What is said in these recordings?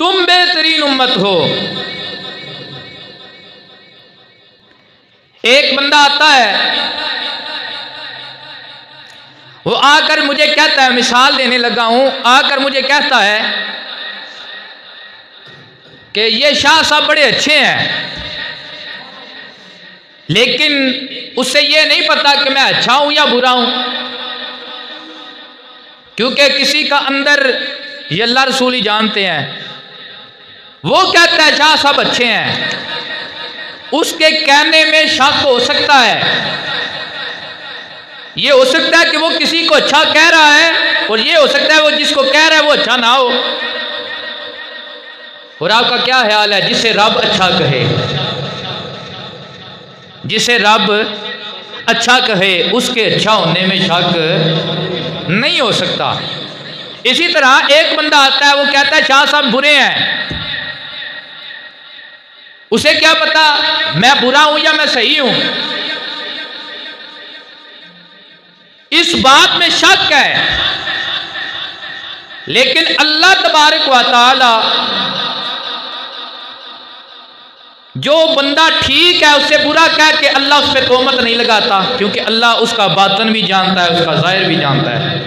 تم بہترین امت ہو۔ ایک بندہ آتا ہے، وہ آ کر مجھے کہتا ہے، مثال دینے لگا ہوں، آ کر مجھے کہتا ہے کہ یہ شاہ صاحب بڑے اچھے ہیں، لیکن اس سے یہ نہیں پتا کہ میں اچھا ہوں یا برا ہوں، کیونکہ کسی کا اندر یہ اللہ رسول ہی جانتے ہیں۔ وہ کہتا ہے شاہ صاحب اچھے ہیں، اس کے کہنے میں شک ہو سکتا ہے، یہ ہو سکتا ہے کہ وہ کسی کو اچھا کہہ رہا ہے، اور یہ ہو سکتا ہے وہ جس کو کہہ رہا ہے وہ اچھا نہ ہو۔ اور آپ کا کیا خیال ہے، جسے رب اچھا کہے، جسے رب اچھا کہے اس کے اچھا ہونے میں شک نہیں ہو سکتا۔ اسی طرح ایک بندہ آتا ہے، وہ کہتا ہے شاہ صاحب برے ہیں، اسے کیا پتا میں برا ہوں یا میں صحیح ہوں، اس بات میں شک ہے۔ لیکن اللہ تبارک و تعالی جو بندہ ٹھیک ہے اس سے برا کہہ کے اللہ اس پہ تہمت نہیں لگاتا، کیونکہ اللہ اس کا باطن بھی جانتا ہے، اس کا ظاہر بھی جانتا ہے۔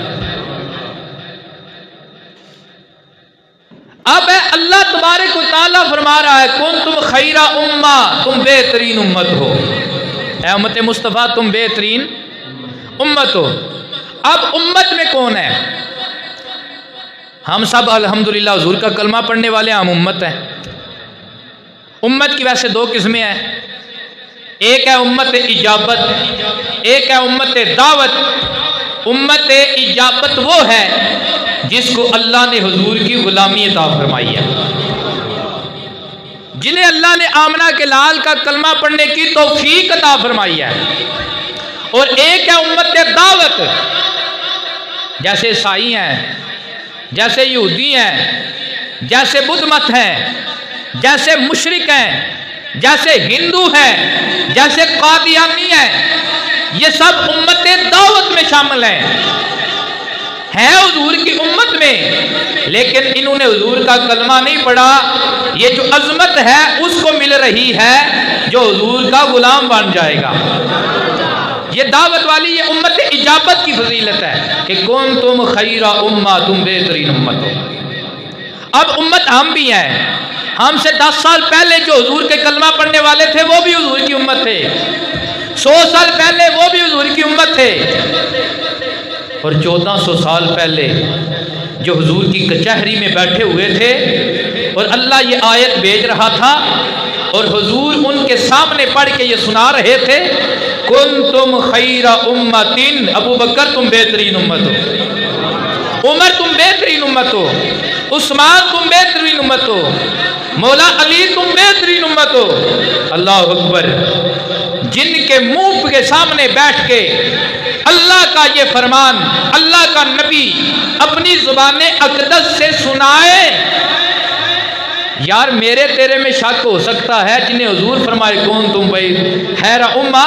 اب اللہ تبارک و تعالیٰ فرما رہا ہے کنتم خیر امہ، تم بہترین امت ہو، اے امت مصطفیٰ تم بہترین امت ہو۔ اب امت میں کون ہے؟ ہم سب الحمدللہ حضور کا کلمہ پڑھنے والے ہم امت ہیں۔ امت کی ویسے دو قسمیں ہیں، ایک ہے امت اجابت، ایک ہے امت دعوت۔ امت اجابت وہ ہے جس کو اللہ نے حضور کی غلامی عطا فرمائی ہے، جنہیں اللہ نے آمنہ کے لال کا کلمہ پڑھنے کی توفیق عطا فرمائی ہے۔ اور ایک ہے امت دعوت، جیسے عیسائی ہیں، جیسے یہودی ہیں، جیسے بدھ مت ہیں، جیسے مشرک ہیں، جیسے ہندو ہیں، جیسے قادیانی ہیں، یہ سب امت دعوت میں شامل ہیں حضور کی امت میں، لیکن انہوں نے حضور کا کلمہ نہیں پڑھا۔ یہ جو عظمت ہے اس کو مل رہی ہے جو حضور کا غلام بن جائے گا۔ یہ دعوت والی یہ امت اجابت کی فضیلت ہے کہ کنتم خیر امہ، تم بہترین امت ہو۔ اب امت ہم بھی ہیں، ہم سے 10 سال پہلے جو حضور کے کلمہ پڑھنے والے تھے وہ بھی حضور کی امت تھے، 100 سال پہلے وہ بھی حضور کی امت تھے، اور 1400 سال پہلے جو حضور کی کچہری میں بیٹھے ہوئے تھے اور اللہ یہ آیت بھیج رہا تھا اور حضور ان کے سامنے پڑھ کے یہ سنا رہے تھے کنتم خیر امتن، ابو بکر تم بہترین امت ہو، عمر تم بہترین امت ہو، عثمان تم بہترین امت ہو، مولا علی تم بہترین امت ہو۔ اللہ اکبر، جن کے منہ کے سامنے بیٹھ کے اللہ کا یہ فرمان اللہ کا نبی اپنی زبان اقدس سے سنائے، یار میرے تیرے میں شک ہو سکتا ہے، جنہیں حضور فرمائے کون تم خیر امہ،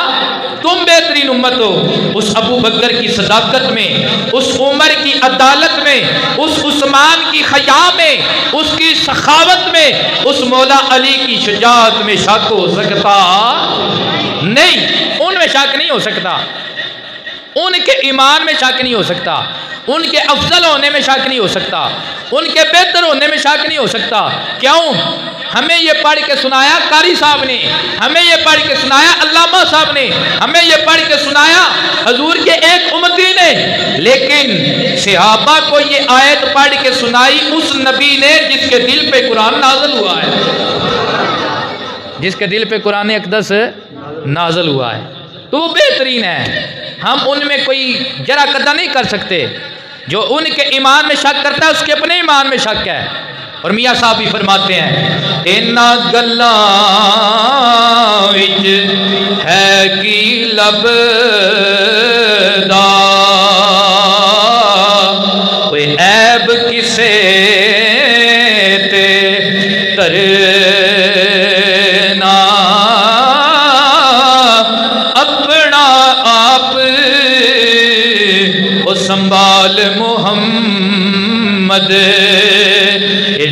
تم بہترین امت ہو، اس ابو بکر کی صداقت میں، اس عمر کی عدالت میں، اس عثمان کی حیا میں، اس کی سخاوت میں، اس مولا علی کی شجاعت میں شک ہو سکتا نہیں، ان میں شک نہیں ہو سکتا، ان کے ایمان میں شک نہیں ہو سکتا، ان کے افضل ہونے میں شک نہیں ہو سکتا، ان کے بہتر ہونے میں شک نہیں ہو سکتا۔ کیوں؟ ہمیں یہ پڑھ کے سنایا قاری صاحب نے، ہمیں یہ پڑھ کے سنایا علامہ صاحب نے، ہمیں یہ پڑھ کے سنایا حضور کے ایک امتی نے، لیکن صحابہ کو یہ آیت پڑھ کے سنائی اس نبی نے جس کے دل پہ قرآن نازل ہوا ہے، جس کے دل پہ قرآن اقدس نازل ہوا ہے، تو وہ بہترین ہے۔ ہم ان میں کوئی جرا قدر نہیں کر سکتے، جو ان کے ایمان میں شک کرتا ہے اس کے اپنے ایمان میں شک ہے۔ اور میاں صاحب بھی فرماتے ہیں اینا گلاں وچ ہے کی لب دا کوئی عیب کسے تے ترنا اپنا آپ سنبھال محمد،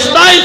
27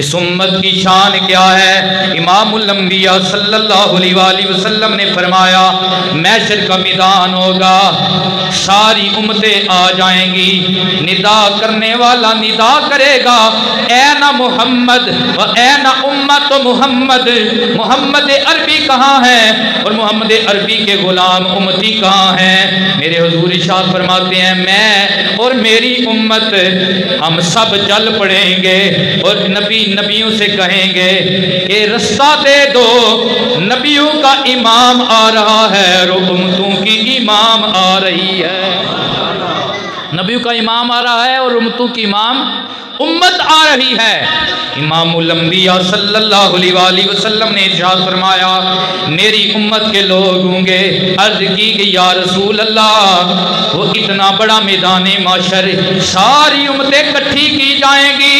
اس امت کی شان کیا ہے؟ امام الانبیاء صلی اللہ علیہ وآلہ وسلم نے فرمایا محشر کا میدان ہوگا، ساری امتیں آ جائیں گی، ندا کرنے والا ندا کرے گا اے نا محمد و اے نا امت محمد، محمد عربی کہاں ہے اور محمد عربی کے غلام امتی کہاں ہیں؟ میرے حضور ارشاد فرماتے ہیں میں اور میری امت ہم سب چل پڑیں گے اور نبیوں سے کہیں گے کہ رستہ دے دو، نبیوں کا امام آ رہا ہے اور امتوں کی امام آ رہی ہے، نبیوں کا امام آ رہا ہے اور امتوں کی امام امت آ رہی ہے۔ امام الانبیاء صلی اللہ علیہ وآلہ وسلم نے ارشاد فرمایا میری امت کے لوگ ہوں گے، عرض کی کہ یا رسول اللہ وہ اتنا بڑا میدان معاشر ساری امتیں اکٹھی کی جائیں گی،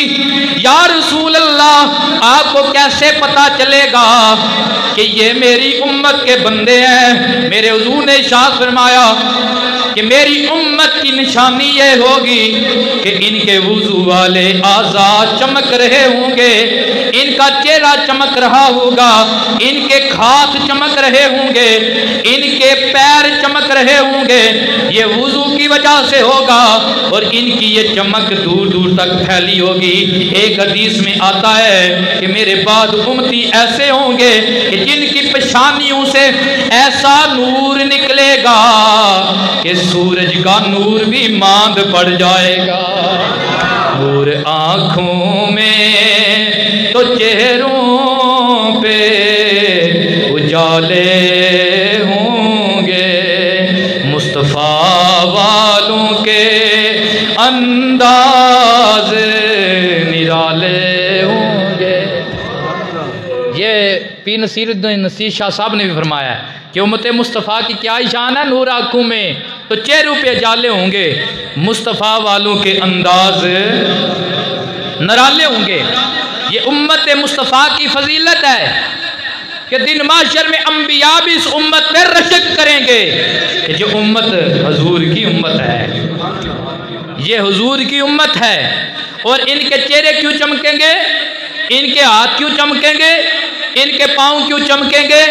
یا رسول اللہ آپ کو کیسے پتا چلے گا کہ یہ میری امت کے بندے ہیں؟ میرے حضور نے ارشاد فرمایا کہ میری امت کی نشانی یہ ہوگی کہ ان کے وضو والے اعضاء چمک رہے ہوں گے، ان کا چہرہ چمک رہا ہوگا، ان کے ہاتھ چمک رہے ہوں گے، ان کے پیر چمک رہے ہوں گے، یہ وضو کی وجہ سے ہوگا اور ان کی یہ چمک دور دور تک پھیلی ہوگی۔ ایک حدیث میں آتا ہے کہ میرے بعد امتی ایسے ہوں گے کہ جن کی پیشانیوں سے ایسا نور نکلے گا کہ سورج کا نور بھی ماند پڑ جائے گا، نور آنکھوں میں تو چہروں پہ اجالے ہوں گے، مصطفیٰ والوں کے انداز نرالے ہوں گے۔ یہ پیر نصیر الدین نصیر شاہ صاحب نے بھی فرمایا ہے کہ امت مصطفیٰ کی کیا شان ہے، نور آنکھوں میں تو چہروں پہ اجالے ہوں گے، مصطفیٰ والوں کے انداز نرالے ہوں گے۔ یہ امت مصطفیٰ کی فضیلت ہے کہ دن محشر میں انبیاء بھی اس امت پہ رشک کریں گے کہ جو امت حضور کی امت ہے، یہ حضور کی امت ہے۔ اور ان کے چہرے کیوں چمکیں گے، ان کے ہاتھ کیوں چمکیں گے، ان کے پاؤں کیوں چمکیں گے؟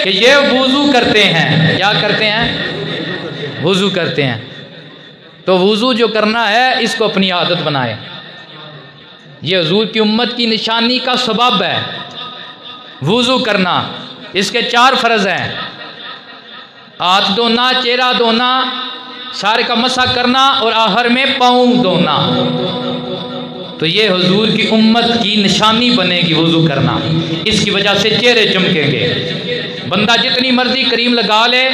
کہ یہ وضو کرتے ہیں۔ کیا کرتے ہیں؟ وضو کرتے ہیں۔ تو وضو جو کرنا ہے اس کو اپنی عادت بنائے، یہ حضور کی امت کی نشانی کا سبب ہے وضو کرنا۔ اس کے 4 فرض ہیں، ہاتھ دھونا، چہرہ دھونا، سارے کا مسح کرنا اور آخر میں پاؤں دھونا۔ تو یہ حضور کی امت کی نشانی بنے گی وضو کرنا، اس کی وجہ سے چہرے چمکیں گے۔ بندہ جتنی مرضی کریم لگا لے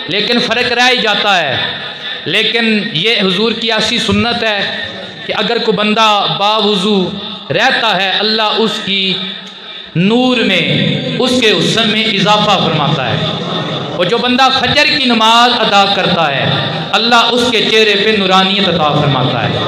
لیکن فرق رہ ہی جاتا ہے، لیکن یہ حضور کی ایسی سنت ہے کہ اگر کوئی بندہ باوضو رہتا ہے اللہ اس کی نور میں، اس کے حسن میں اضافہ فرماتا ہے۔ اور جو بندہ فجر کی نماز ادا کرتا ہے اللہ اس کے چہرے پہ نورانیت عطا فرماتا ہے۔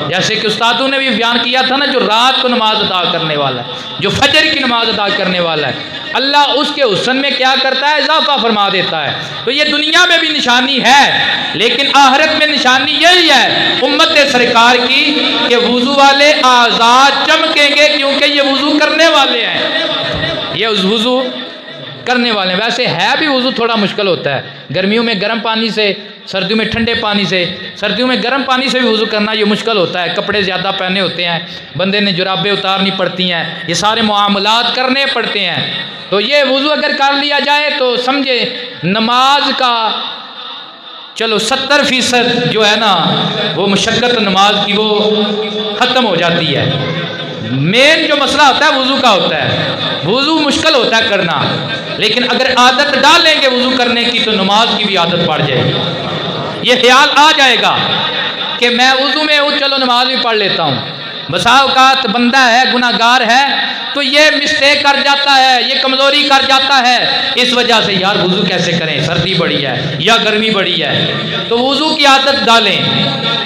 جیسے کہ استادوں نے بھی بیان کیا تھا نا، جو رات کو نماز ادا کرنے والا ہے، جو فجر کی نماز ادا کرنے والا ہے، اللہ اس کے حسن میں کیا کرتا ہے؟ اضافہ فرما دیتا ہے۔ تو یہ دنیا میں بھی نشانی ہے، لیکن آخرت میں نشانی یہی ہے امت سرکار کی کہ وضو والے اعضاء چمکیں گے، کیونکہ یہ وضو کرنے والے ہیں، یہ وضو کرنے والے ہیں۔ ویسے ہے بھی وضو تھوڑا مشکل ہوتا ہے، گرمیوں میں گرم پانی سے، سردیوں میں ٹھنڈے پانی سے، سردیوں میں گرم پانی سے بھی وضو کرنا یہ مشکل ہوتا ہے، کپڑے زیادہ پہنے ہوتے ہیں، بندے نے جرابیں اتارنی پڑتی ہیں، یہ سارے معاملات کرنے پڑتے ہیں۔ تو یہ وضو اگر کر لیا جائے تو سمجھے نماز کا چلو 70% جو ہے نا وہ مشقت نماز کی وہ ختم ہو جاتی ہے۔ مین جو مسئلہ ہوتا ہے وضو کا ہوتا ہے، وضو مشکل ہوتا ہے کرنا، لیکن اگر عادت ڈالیں گے وضو کرنے کی تو نماز کی بھی عادت پڑ جائے گی۔ یہ خیال آ جائے گا کہ میں وضو میں ہوں، چلو نماز بھی پڑھ لیتا ہوں۔ بسا اوقات بندہ ہے، گناہ گار ہے، تو یہ مسٹیک کر جاتا ہے، یہ کمزوری کر جاتا ہے، اس وجہ سے یار وضو کیسے کریں، سردی بڑی ہے یا گرمی بڑی ہے۔ تو وضو کی عادت ڈالیں،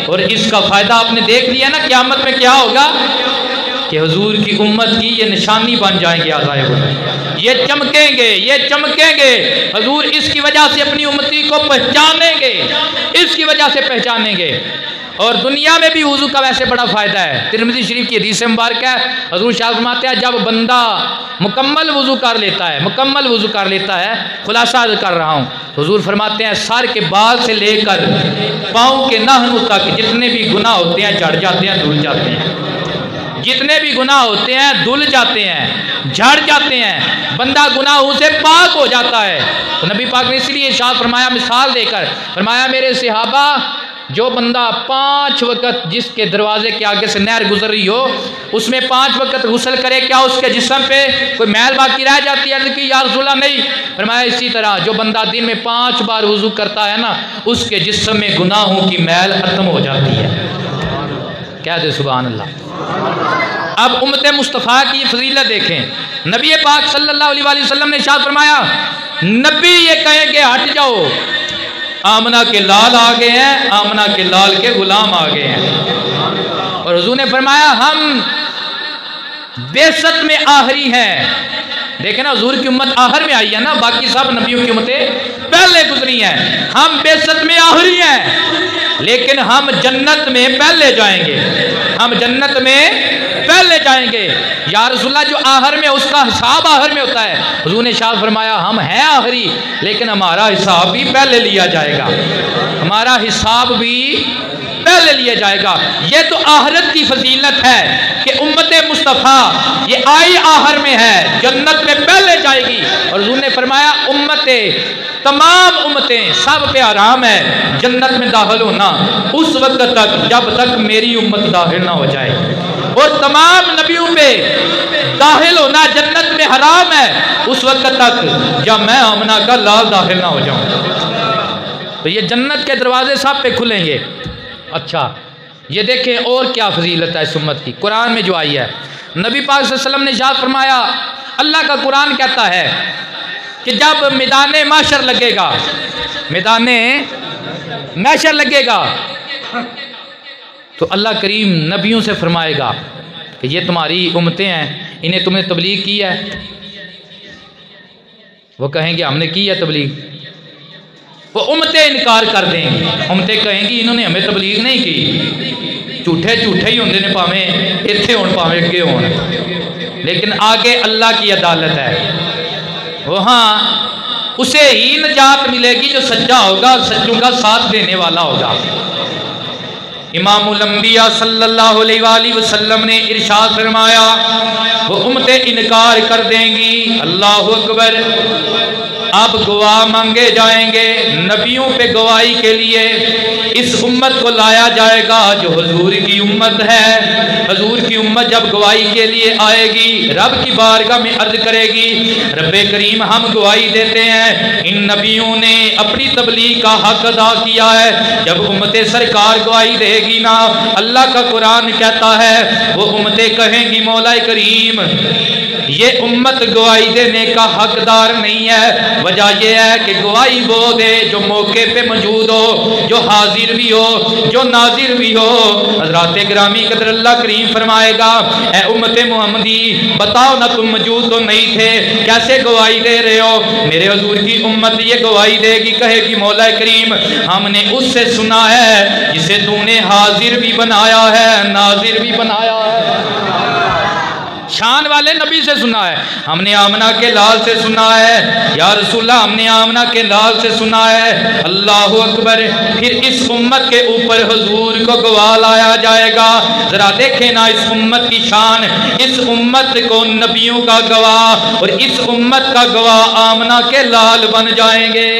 اور اس کا فائدہ آپ نے دیکھ لیا نا قیامت میں کیا ہوگا کہ حضور کی امت کی یہ نشانی بن جائیں گے اعضائے وضو، یہ چمکیں گے، یہ چمکیں گے۔ حضور اس کی وجہ سے اپنی امتی کو پہچانیں گے، اس کی وجہ سے پہچانیں گے۔ اور دنیا میں بھی وضو کا ویسے بڑا فائدہ ہے۔ ترمذی شریف کی حدیث مبارک ہے، حضور شاہ فرماتے ہیں جب بندہ مکمل وضو کر لیتا ہے، خلاصہ کر رہا ہوں، حضور فرماتے ہیں سر کے بال سے لے کر پاؤں کے ناخنوں تک جتنے بھی گناہ ہوتے ہیں جھڑ جاتے ہیں، دھل جاتے ہیں، جتنے بھی گناہ ہوتے ہیں دھل جاتے ہیں، جھڑ جاتے ہیں، بندہ گناہوں سے پاک ہو جاتا ہے۔ تو نبی پاک نے اس لیے ارشاد فرمایا، مثال دے کر فرمایا میرے صحابہ، جو بندہ 5 وقت جس کے دروازے کے آگے سے نہر گزر رہی ہو اس میں 5 وقت غسل کرے، کیا اس کے جسم پہ کوئی میل باقی رہ جاتی ہے؟ کہ یا رسول اللہ نہیں۔ فرمایا اسی طرح جو بندہ دن میں 5 بار وضو کرتا ہے نا، اس کے جسم میں گناہوں کی میل ختم ہو جاتی ہے۔ کہہ دے سبحان اللہ۔ اب امت مصطفیٰ کی فضیلت دیکھیں، نبی پاک صلی اللہ علیہ وآلہ وسلم نے ارشاد فرمایا، نبی یہ کہیں کہ ہٹ جاؤ، آمنہ کے لال آ گئے ہیں، آمنہ کے لال کے غلام آ گئے ہیں۔ اور حضور نے فرمایا ہم بعثت میں آخری ہیں۔ دیکھیں نا، حضور کی امت آخر میں آئی ہے نا، باقی سب نبیوں کی امتیں پہلے گزری ہیں۔ ہم بعثت میں آخری ہیں لیکن ہم جنت میں پہلے جائیں گے، ہم جنت میں پہلے جائیں گے۔ یا رسول اللہ جو آخر میں اس کا حساب آخر میں ہوتا ہے، حضور نے ارشاد فرمایا ہم ہیں آخری لیکن ہمارا حساب بھی پہلے لیا جائے گا، ہمارا حساب بھی پہلے لیا جائے گا۔ یہ تو آخرت کی فضیلت ہے کہ امت مصطفیٰ یہ آئی آخر میں ہے، جنت میں پہلے جائے گی۔ اور حضور نے فرمایا تمام امتیں سب پہ آرام ہے جنت میں داخل ہونا اس وقت تک جب تک میری امت داخل نہ ہو جائے، اور تمام نبیوں پہ داخل ہونا جنت میں حرام ہے اس وقت تک جب میں آمنہ کا لال داخل نہ ہو جاؤں۔ تو یہ جنت کے دروازے سب پہ کھلیں گے۔ اچھا یہ دیکھیں اور کیا فضیلت ہے اس امت کی، قرآن میں جو آئی ہے، نبی پاک صلی اللہ علیہ وسلم نے ارشاد فرمایا، اللہ کا قرآن کہتا ہے کہ جب میدان محشر لگے گا، میدان محشر لگے گا تو اللہ کریم نبیوں سے فرمائے گا کہ یہ تمہاری امتیں ہیں، انہیں تم نے تبلیغ کی ہے؟ وہ کہیں گے ہم نے کی ہے تبلیغ۔ وہ امتیں انکار کر دیں گی، امتیں کہیں گی انہوں نے ہمیں تبلیغ نہیں کی، جھوٹے ہی ہوندے نے، پاویں اتھے ہون پاویں اگے ہون۔ لیکن آگے اللہ کی عدالت ہے، وہاں اسے ہی نجات ملے گی جو سچا ہوگا، سچوں کا ساتھ دینے والا ہوگا۔ امام الانبیاء صلی اللہ علیہ وآلہ وسلم نے ارشاد فرمایا وہ امتیں انکار کر دیں گی، اللہ اکبر، اب گواہ مانگے جائیں گے، نبیوں پہ گواہی کے لیے اس امت کو لایا جائے گا جو حضور کی امت ہے۔ حضور کی امت جب گواہی کے لیے آئے گی، رب کی بارگاہ میں عرض کرے گی، رب کریم ہم گواہی دیتے ہیں ان نبیوں نے اپنی تبلیغ کا حق ادا کیا ہے۔ جب امت سرکار گواہی دے گی نا، اللہ کا قرآن کہتا ہے وہ امتیں کہیں گی مولا کریم یہ امت گواہی دینے کا حقدار نہیں ہے، وجہ یہ ہے کہ گواہی وہ دے جو موقع پہ موجود ہو، جو حاضر بھی ہو، جو ناظر بھی ہو۔ حضرات گرامی قدر اللہ کریم فرمائے گا، اے امت محمدی بتاؤ نا، تم موجود تو نہیں تھے، کیسے گواہی دے رہے ہو؟ میرے حضور کی امت یہ گواہی دے گی، کہے گی مولا کریم ہم نے اس سے سنا ہے جسے تو نے حاضر بھی بنایا ہے، ناظر بھی بنایا ہے۔ شان والے نبی سے سنا ہے، ہم نے آمنہ کے لال سے سنا ہے، یا رسول اللہ ہم نے آمنہ کے لال سے سنا ہے۔ اللہ اکبر، پھر اس امت کے اوپر حضور کو گواہ لایا جائے گا۔ ذرا دیکھیں نا اس امت کی شان، اس امت کو نبیوں کا گواہ اور اس امت کا گواہ آمنہ کے لال بن جائیں گے۔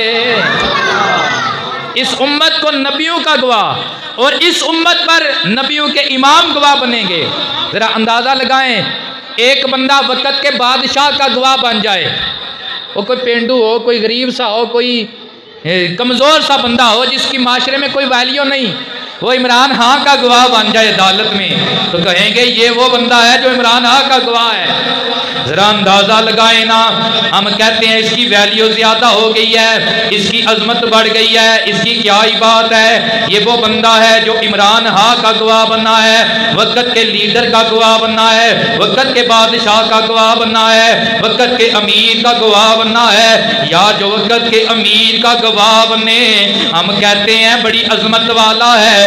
اس امت کو نبیوں کا گواہ اور اس امت پر نبیوں کے امام گواہ بنیں گے۔ ذرا اندازہ لگائیں، ایک بندہ وقت کے بادشاہ کا گواہ بن جائے، وہ کوئی پینڈو ہو، کوئی غریب سا ہو، کوئی کمزور سا بندہ ہو جس کی معاشرے میں کوئی ویلیو نہیں، وہ عمران خان کا گواہ بن جائے عدالت میں، تو کہیں گے یہ وہ بندہ ہے جو عمران خان کا گواہ ہے۔ ذرا اندازہ لگائیں نا، ہم کہتے ہیں اس کی ویلیو زیادہ ہو گئی ہے، اس کی عظمت بڑھ گئی ہے، اس کی کیا ہی بات ہے، یہ وہ بندہ ہے جو عمران خان کا گواہ بننا ہے، وقت کے لیڈر کا گواہ بننا ہے، وقت کے بادشاہ کا گواہ بننا ہے، وقت کے امیر کا گواہ بننا ہے، یا جو وقت کے امیر کا گواہ بنے ہم کہتے ہیں بڑی عظمت والا ہے،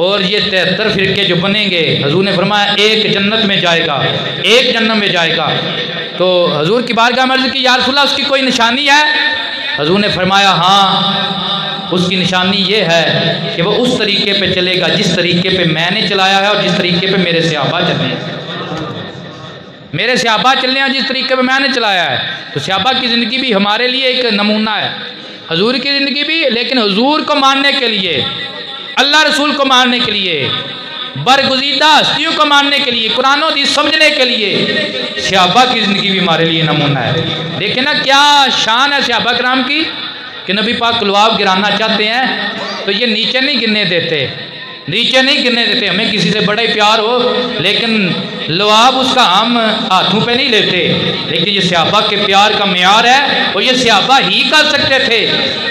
اور یہ 73 فرقے جو بنیں گے، حضور نے فرمایا ایک جنت میں جائے گا، ایک جنت میں جائے گا۔ تو حضور کی بارگاہ میں عرض کی یا رسول اللہ اس کی کوئی نشانی ہے؟ حضور نے فرمایا ہاں، اس کی نشانی یہ ہے کہ وہ اس طریقے پہ چلے گا جس طریقے پہ میں نے چلایا ہے اور جس طریقے پہ میرے صحابہ چلے ہیں، میرے صحابہ چلنے ہیں جس طریقے پہ میں نے چلایا ہے۔ تو صحابہ کی زندگی بھی ہمارے لیے ایک نمونہ ہے، حضور کی زندگی بھی، لیکن حضور کو ماننے کے لیے، اللہ رسول کو ماننے کے لیے، برگزیدہ ہستیوں کو ماننے کے لیے، قرآن و حدیث سمجھنے کے لیے صحابہ کی زندگی بھی ہمارے لیے نمونہ ہے۔ دیکھیں نا کیا شان ہے صحابہ کرام کی کہ نبی پاک لعاب گرانا چاہتے ہیں تو یہ نیچے نہیں گرنے دیتے، نیچے نہیں گرنے دیتے۔ ہمیں کسی سے بڑا ہی پیار ہو لیکن لعاب اس کا ہم ہاتھوں پہ نہیں لیتے، لیکن یہ صحابہ کے پیار کا معیار ہے، اور یہ صحابہ ہی کر سکتے تھے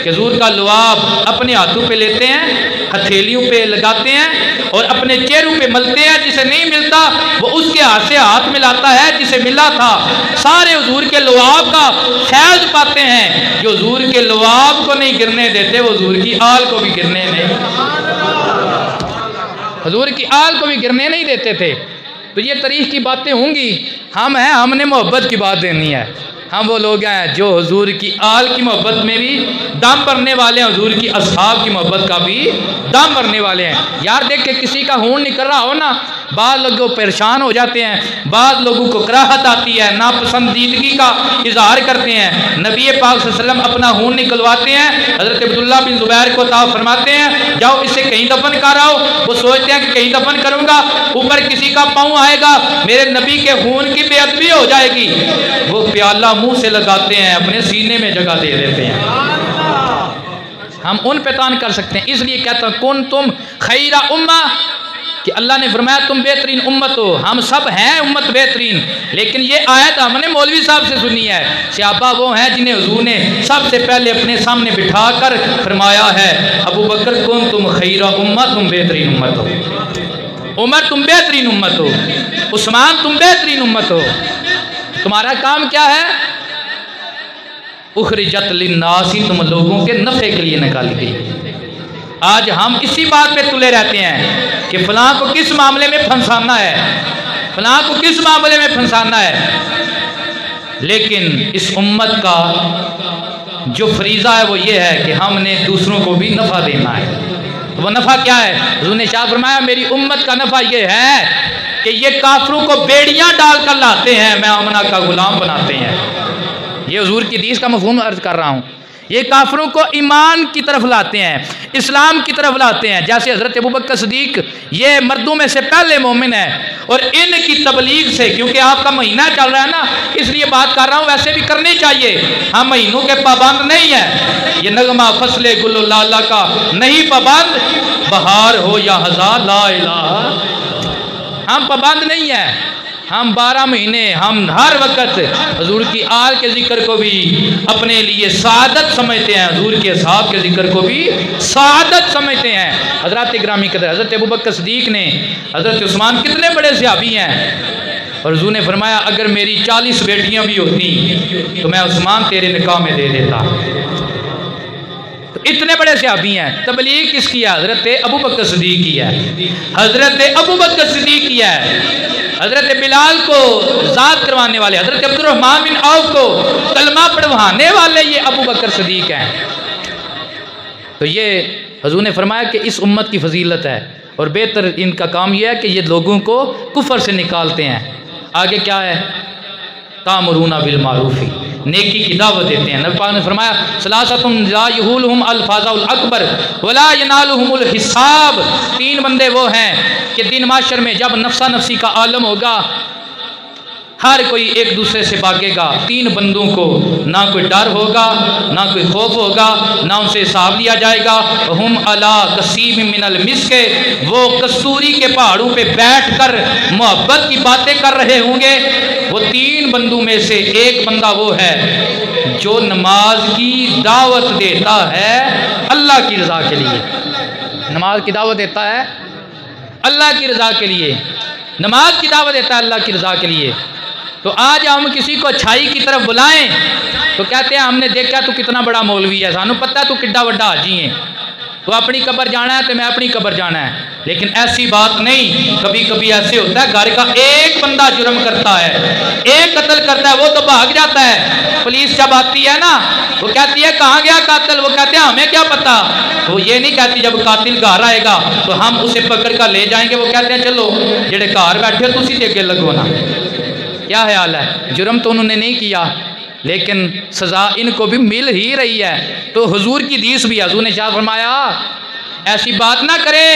کہ حضور کا لعاب اپنے ہاتھوں پہ لیتے ہیں، ہتھیلیوں پہ لگاتے ہیں اور اپنے چہروں پہ ملتے ہیں، جسے نہیں ملتا وہ اس کے ہاتھ سے ہاتھ ملاتا ہے جسے ملا تھا۔ سارے حضور کے لعاب کا فیض پاتے ہیں، جو حضور کے لعاب کو نہیں گرنے دیتے وہ حضور کی آل کو بھی گرنے حضور کی آل کو بھی گرنے نہیں دیتے تھے۔ تو یہ تاریخ کی باتیں ہوں گی، ہم ہیں، ہم نے محبت کی بات دینی ہے۔ ہم وہ لوگ ہیں جو حضور کی آل کی محبت میں بھی دم بھرنے والے ہیں، حضور کی اصحاب کی محبت کا بھی دم بھرنے والے ہیں۔ یار دیکھ کے کسی کا خون نکل رہا ہو نا، بعض لوگوں پریشان ہو جاتے ہیں، بعض لوگوں کو کراہت آتی ہے، ناپسندیدگی کا اظہار کرتے ہیں۔ نبی پاک صلی اللہ علیہ وسلم اپنا خون نکلواتے ہیں، حضرت عبداللہ بن زبیر کو عطا فرماتے ہیں جاؤ اسے کہیں دفن کر آؤ۔ وہ سوچتے ہیں کہ کہیں دفن کروں گا اوپر کسی کا پاؤں آئے گا، میرے نبی کے خون کی بے ادبی ہو جائے گی، وہ پیالہ منہ سے لگاتے ہیں، اپنے سینے میں جگہ دے دیتے ہیں۔ ہم ان پہ تان کر سکتے ہیں، اس لیے کہتا ہوں کن تم خیر امہ، کہ اللہ نے فرمایا تم بہترین امت ہو۔ ہم سب ہیں امت بہترین، لیکن یہ آیت ہم نے مولوی صاحب سے سنی ہے۔ صحابہ وہ ہیں جنہیں حضور نے سب سے پہلے اپنے سامنے بٹھا کر فرمایا ہے ابو بکر کن تم خیر امہ، تم بہترین امت ہو، عمر تم بہترین امت ہو، عثمان تم بہترین امت ہو۔ تمہارا کام کیا ہے؟ اخرجت للناس، تم لوگوں کے نفع کے لیے نکالی گئی۔ آج ہم اسی بات پہ تلے رہتے ہیں کہ فلاں کو کس معاملے میں پھنسانا ہے، فلاں کو کس معاملے میں پھنسانا ہے، لیکن اس امت کا جو فریضہ ہے وہ یہ ہے کہ ہم نے دوسروں کو بھی نفع دینا ہے۔ وہ نفع کیا ہے؟ حضور نے ارشاد فرمایا میری امت کا نفع یہ ہے کہ یہ کافروں کو بیڑیاں ڈال کر لاتے ہیں، میں آمنہ کا غلام بناتے ہیں۔ یہ حضور کی حدیث کا مفہوم عرض کر رہا ہوں۔ یہ کافروں کو ایمان کی طرف لاتے ہیں، اسلام کی طرف لاتے ہیں، جیسے حضرت ابوبکر صدیق یہ مردوں میں سے پہلے مومن ہیں، اور ان کی تبلیغ سے، کیونکہ آپ کا مہینہ چل رہا ہے نا اس لیے بات کر رہا ہوں، ویسے بھی کرنی چاہیے، ہم مہینوں کے پابند نہیں ہیں۔ یہ نغمہ فصل گل و لالہ کا نہیں پابند، بہار ہو یا ہزار لا الہ، ہم پابند نہیں ہیں۔ ہم 12 مہینے ہم ہر وقت حضور کی آل کے ذکر کو بھی اپنے لیے سعادت سمجھتے ہیں، حضور کے اصحاب کے ذکر کو بھی سعادت سمجھتے ہیں۔ حضرات گرامی قدر، حضرت ابوبکر صدیق نے، حضرت عثمان کتنے بڑے صحابی ہیں، اور حضور نے فرمایا اگر میری 40 بیٹیاں بھی ہوتی تو میں عثمان تیرے نکاح میں دے دیتا۔ تو اتنے بڑے صحابی ہیں۔ تبلیغ کس کی ہے؟ حضرت ابوبکر صدیق کی ہے، حضرت ابوبکر صدیق کی ہے۔ حضرت بلال کو ذات کروانے والے، حضرت عبد الرحمن بن عوف کو کلمہ پڑھوانے والے یہ ابوبکر صدیق ہیں۔ تو یہ حضور نے فرمایا کہ اس امت کی فضیلت ہے، اور بہتر ان کا کام یہ ہے کہ یہ لوگوں کو کفر سے نکالتے ہیں۔ آگے کیا ہے؟ تامرون بالمعروف، نیکی کی دعوت دیتے ہیں۔ نبی پاک نے فرمایا ثلاثۃ لا یحولہم الفاظ الاکبر ولا ینالہم الحساب، 3 بندے وہ ہیں کہ دن معاشر میں جب نفسا نفسی کا عالم ہوگا ہر کوئی ایک دوسرے سے بھاگے گا، 3 بندوں کو نہ کوئی ڈر ہوگا، نہ کوئی خوف ہوگا، نہ ان سے حساب لیا جائے گا۔ ہم علی کسیب من المسک، وہ کستوری کے پہاڑوں پہ بیٹھ کر محبت کی باتیں کر رہے ہوں گے۔ وہ 3 بندوں میں سے ایک بندہ وہ ہے جو نماز کی دعوت دیتا ہے اللہ کی رضا کے لیے، نماز کی دعوت دیتا ہے اللہ کی رضا کے لیے، نماز کی دعوت دیتا ہے اللہ کی رضا کے لیے۔ تو آج ہم کسی کو اچھائی کی طرف بلائیں تو کہتے ہیں ہم نے دیکھا تو کتنا بڑا مولوی ہے، سانو پتہ تو کڈا بڑا حاجی ہے، تو اپنی قبر جانا ہے تو میں اپنی قبر جانا ہے، لیکن ایسی بات نہیں۔ کبھی کبھی ایسے ہوتا ہے گھر کا ایک بندہ جرم کرتا ہے، ایک قتل کرتا ہے، وہ تو بھاگ جاتا ہے، پولیس جب آتی ہے نا وہ کہتی ہے کہاں گیا قاتل، وہ کہتے ہیں ہمیں کیا پتا، وہ یہ نہیں کہتی جب قاتل گھر آئے گا تو ہم اسے پکڑ کر لے جائیں گے، وہ کہتے ہیں چلو جڑے گھر بیٹھے ہو تسی تے اگے لگو نا۔ کیا خیال ہے؟ جرم تو انہوں نے نہیں کیا لیکن سزا ان کو بھی مل ہی رہی ہے۔ تو حضور کی حدیث بھی، حضور نے کیا فرمایا، ایسی بات نہ کریں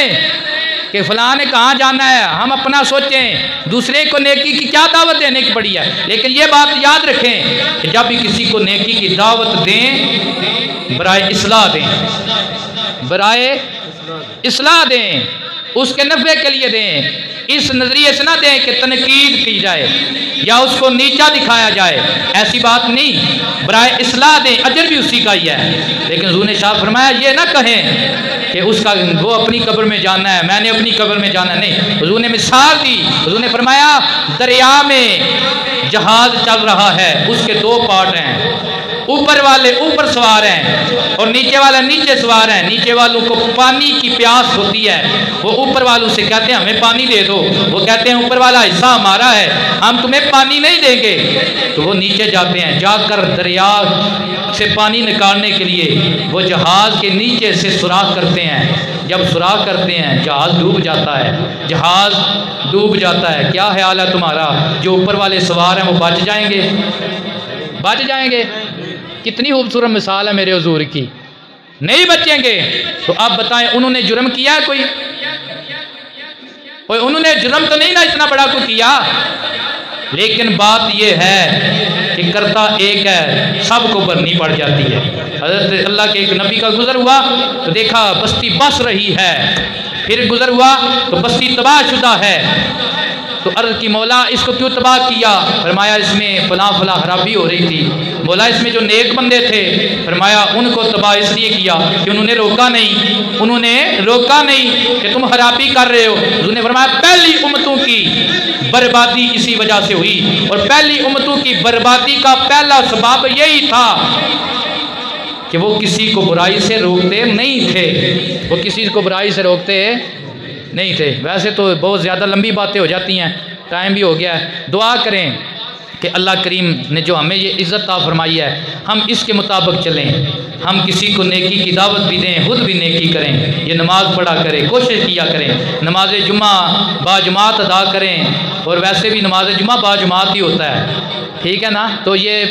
کہ فلاں نے کہاں جانا ہے، ہم اپنا سوچیں، دوسرے کو نیکی کی کیا دعوت دینے کی پڑی ہے۔ لیکن یہ بات یاد رکھیں کہ جب بھی کسی کو نیکی کی دعوت دیں برائے اصلاح دیں، برائے اصلاح دیں، اس کے نفع کے لیے دیں، اس نظریے سے نہ دیں کہ تنقید کی جائے یا اس کو نیچا دکھایا جائے، ایسی بات نہیں، برائے اصلاح دیں، اجر بھی اسی کا ہی ہے۔ لیکن حضور نے شاہ فرمایا یہ نہ کہیں کہ اس کا وہ اپنی قبر میں جانا ہے، میں نے اپنی قبر میں جانا ہے، نہیں۔ حضور نے مثال دی، حضور نے فرمایا دریا میں جہاز چل رہا ہے، اس کے دو پارٹ ہیں، اوپر والے اوپر سوار ہیں اور نیچے والے نیچے سوار ہیں۔ نیچے والوں کو پانی کی پیاس ہوتی ہے، وہ اوپر والوں سے کہتے ہیں ہمیں پانی دے دو، وہ کہتے ہیں اوپر والا حصہ ہمارا ہے، ہم تمہیں پانی نہیں دیں گے۔ تو وہ نیچے جاتے ہیں، جا کر دریا سے پانی نکالنے کے لیے وہ جہاز کے نیچے سے سوراخ کرتے ہیں۔ جب سوراخ کرتے ہیں جہاز ڈوب جاتا ہے، جہاز ڈوب جاتا ہے۔ کیا خیال ہے تمہارا، جو اوپر والے سوار ہیں وہ بچ جائیں گے؟ بچ جائیں گے؟ کتنی خوبصورت مثال ہے میرے حضور کی، نہیں بچیں گے۔ تو آپ بتائیں انہوں نے جرم کیا ہے کوئی انہوں نے جرم تو نہیں نا اتنا بڑا کوئی کیا، لیکن بات یہ ہے کہ کرتا ایک ہے، سب کو بھرنی پڑ جاتی ہے۔ حضرت اللہ کے ایک نبی کا گزر ہوا تو دیکھا بستی بس رہی ہے، پھر گزر ہوا تو بستی تباہ شدہ ہے، تو عرض کی مولا اس کو کیوں تباہ کیا؟ فرمایا اس میں فلاں فلاں خرابی ہو رہی تھی۔ مولا اس میں جو نیک بندے تھے، فرمایا ان کو تباہ اس لیے کیا کہ انہوں نے روکا نہیں، انہوں نے روکا نہیں کہ تم خرابی کر رہے ہو۔ انہوں نے فرمایا پہلی امتوں کی بربادی اسی وجہ سے ہوئی، اور پہلی امتوں کی بربادی کا پہلا سبب یہی تھا کہ وہ کسی کو برائی سے روکتے نہیں تھے، وہ کسی کو برائی سے روکتے نہیں تھے۔ ویسے تو بہت زیادہ لمبی باتیں ہو جاتی ہیں، ٹائم بھی ہو گیا ہے۔ دعا کریں کہ اللہ کریم نے جو ہمیں یہ عزت عطا فرمائی ہے ہم اس کے مطابق چلیں، ہم کسی کو نیکی کی دعوت بھی دیں، خود بھی نیکی کریں، یہ نماز پڑھا کریں، کوشش کیا کریں، نماز جمعہ باجماعت ادا کریں، اور ویسے بھی نماز جمعہ باجماعت ہی ہوتا ہے، ٹھیک ہے نا؟ تو یہ